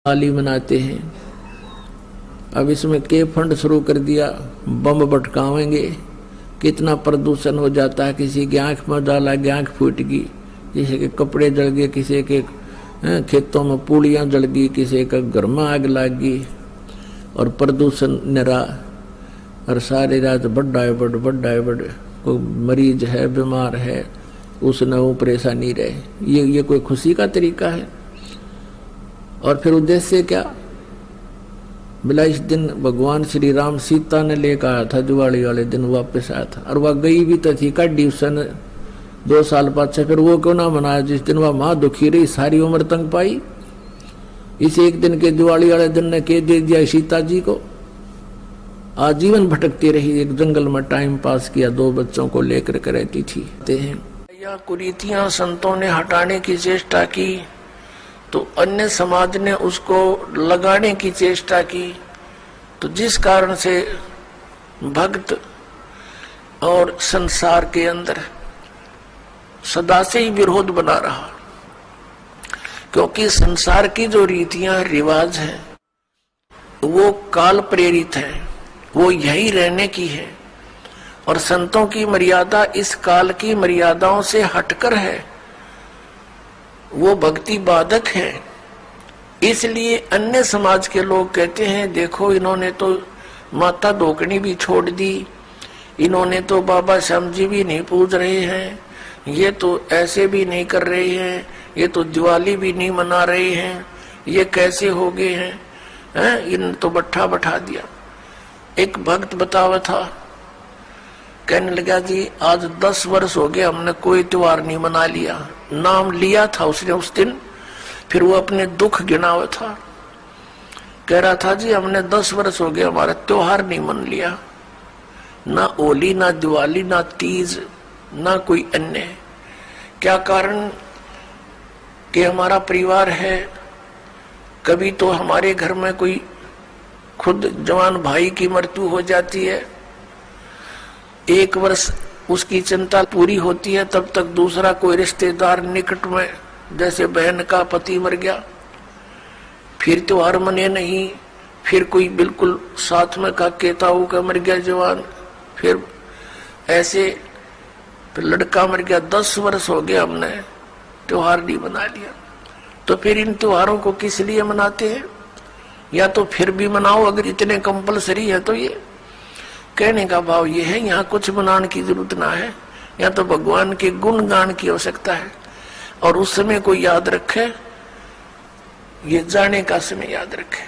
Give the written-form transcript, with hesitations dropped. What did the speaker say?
दिवाली मनाते हैं। अब इसमें के फंड शुरू कर दिया, बम भटकावेंगे, कितना प्रदूषण हो जाता है। किसी की आंख में डाला गया, आंख फूट गई, किसी के कपड़े जल गए, किसी के खेतों में पूड़ियाँ जल गई, किसी का घर में आग लग गई और प्रदूषण निरा। और सारी रात बड़ा है बड़ कोई मरीज है, बीमार है, उसने वो परेशानी रहे। ये कोई खुशी का तरीका है? और फिर उद्देश्य क्या? बोला इस दिन भगवान श्री राम सीता ने लेकर आया था, दिवाली वाले दिन वापस आया था, और वह गई भी तो थी काटी उसने 2 साल बाद से। फिर वो क्यों ना मनाया जिस दिन वह माँ दुखी रही, सारी उम्र तंग पाई। इस एक दिन के दिवाली वाले दिन ने के दे दिया सीता जी को। आजीवन भटकती रही, एक जंगल में टाइम पास किया, 2 बच्चों को लेकर के रहती थी। यह कुरीतियां संतों ने हटाने की चेष्टा की तो अन्य समाज ने उसको लगाने की चेष्टा की, तो जिस कारण से भक्त और संसार के अंदर सदा से ही विरोध बना रहा। क्योंकि संसार की जो रीतियां रिवाज हैं वो काल प्रेरित है, वो यही रहने की है, और संतों की मर्यादा इस काल की मर्यादाओं से हटकर है, वो भक्ति बाधक है। इसलिए अन्य समाज के लोग कहते हैं देखो इन्होंने तो माता धोकनी भी छोड़ दी, इन्होंने तो बाबा श्याम जी भी नहीं पूज रहे हैं, ये तो ऐसे भी नहीं कर रहे हैं, ये तो दिवाली भी नहीं मना रहे हैं, ये कैसे हो गए हैं? इन तो बट्ठा बैठा दिया। एक भक्त बतावा था, कहने लगा जी आज 10 वर्ष हो गए हमने कोई त्योहार नहीं मना लिया। नाम लिया था उसने उस दिन, फिर वो अपने दुख गिनावा था। कह रहा था जी हमने 10 वर्ष हो गए हमारा त्योहार नहीं मन लिया, ना होली, ना दिवाली, ना तीज, ना कोई अन्य। क्या कारण? कि हमारा परिवार है, कभी तो हमारे घर में कोई खुद जवान भाई की मृत्यु हो जाती है, 1 वर्ष उसकी चिंता पूरी होती है, तब तक दूसरा कोई रिश्तेदार निकट में, जैसे बहन का पति मर गया, फिर त्योहार मने नहीं, फिर कोई बिल्कुल साथ में का केताऊ का मर गया जवान, फिर ऐसे फिर लड़का मर गया। 10 वर्ष हो गया हमने त्योहार नहीं मना लिया। तो फिर इन त्योहारों को किस लिए मनाते हैं? या तो फिर भी मनाओ अगर इतने कंपलसरी है तो। ये कहने का भाव ये है यहाँ कुछ मनाने की जरूरत ना है, या तो भगवान के गुण गान की आवश्यकता है, और उस समय को याद रखे, ये जाने का समय याद रखे।